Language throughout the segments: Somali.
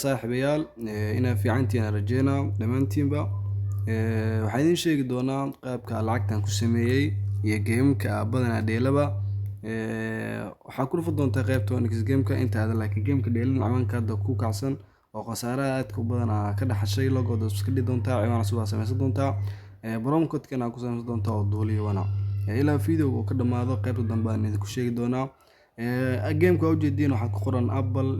saaxiibayaal inaa fiicantiin aan rajeynaa dhammaantiinba waxaan idiin sheegi doonaa qaabka lacagtan ku sameeyey iyo geemka badanaa dheelaba waxaa ku dhufan doontaa qaybta Onyx gameka inta aad laakiin geemka dheelin cawanka hadda ku kacsan oo khasaaraha aadka u badan ka dhaxashay logooda iska dhigi doontaa ciwaan cusub aad samaysan doontaa baroon code-kana ku samaysan doontaa oo duuliyo wana ilaa video uu ka dhamaado qaybta dambe aan idinku sheegi doonaa geemka u jeedin waxaa ku qoran Apple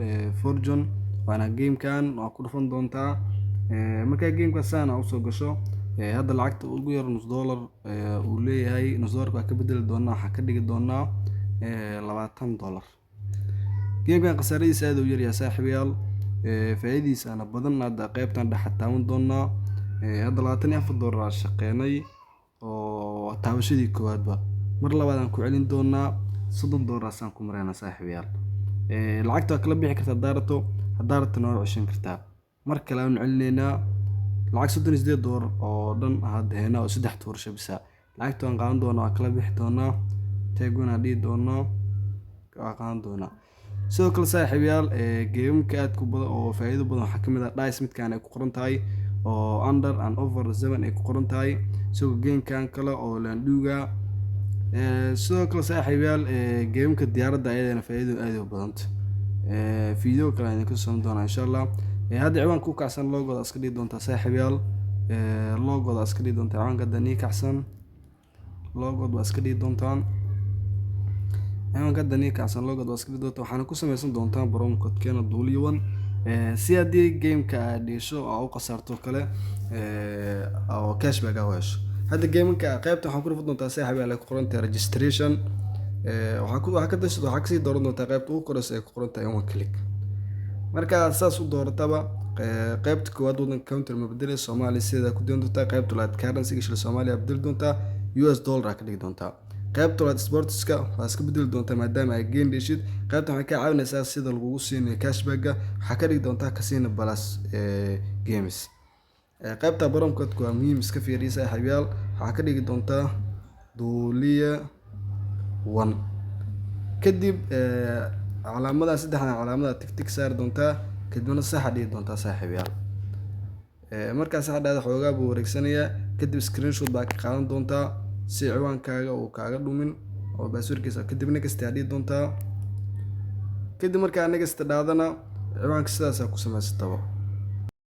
Fortune waana geemkan waa ku dhufan doontaa marka geemka saan u soo gasho hadda lacagta ugu yar $1 uu leeyahay $1 ka bedeli doonaa waxa ka dhigi doonaa $20 geemkan khasaaradiisa aad u yar yahay saaxiibayaal faa'iidadiisa ana badan hadda qaybtan dhaxataawan doonaa hadda $24 shaqeynay oo taabashadii koowaadba mar labaad aan ku celin doonaa $30 aan ku marayna saaxiibayaal lacagta kala bixi kartaa daarto hadaarta noo ceshan kartaa mar kale aan celinayna lacag $38 oo dhan hadda heena oo 3 tuursho bisa lacagta aan qaadan doonaa waa kala bixi doonaa teeguna dhii doonaa qaadan doonaa sidoo kale saaxiibayaal geemka aad ku badan oo faa'iido badan waxa kamid ah dice midkaan ay ku qoran tahay oo under and over 7 ay ku qoran tahay sidoo geemkan kale oo landhuga sidoo kale saaxiibayaal geemka diyaaradda ayadana faa'iido aad u badan video kale aan ku soo doonaa insha Allah hadda ciwaan ku kacsan logooda iska dhigi doontaa saaxiibayaal logooda iska dhigi doontaa ciwaanka dani kacsan logooda iska dhigi doontaan ciwaanka dani kacsan logooda iska dhigi doontaa waxaan ku samaysan doontaa baroon code-keena duuliyowan si hadii geemka aad dhesho oo u qasarto kale oo cashback ah hesho hadda geemka qaybta waxaan ku dhufan doontaa saaxiibayaal ay ku qoran tahay registration waxaa ka dasho waxaa kasii dooran doontaa qaybta ugu koraysa ay ku qoran tahay one click marka saas u doorataba qaybta koowaad wadan counter ma bedelay Soomaaliya sida ku doon doontaa qaybta labaad currency shil Soomaaliya bedel doontaa US dollar ka dhigi doontaa qaybta labaad sportska waa iska bedel doontaa maadaama ay game dhishid qaybta waxay ka caawinaysaa sida lagu siinayo cashback waxa ka dhigi doontaa casino plus games qaybta baroon code waa muhiim iska fiiriyo saaxiibayaal waxa ka dhigi doontaa duuliya 1 kadib calaamada saddexda calaamada tig saar doontaa kadibna sax dhigi doontaa saaxiibayaal marka saxdaada xoogaa buu wareegsanaya kadib screenshot baa ka qaadan doontaa si ciwaankaaga uu kaaga dhumin oo passwordkiisa kadib next dhigi doontaa kadib marka next dhaadana ciwaanka sidaas ku samaysataba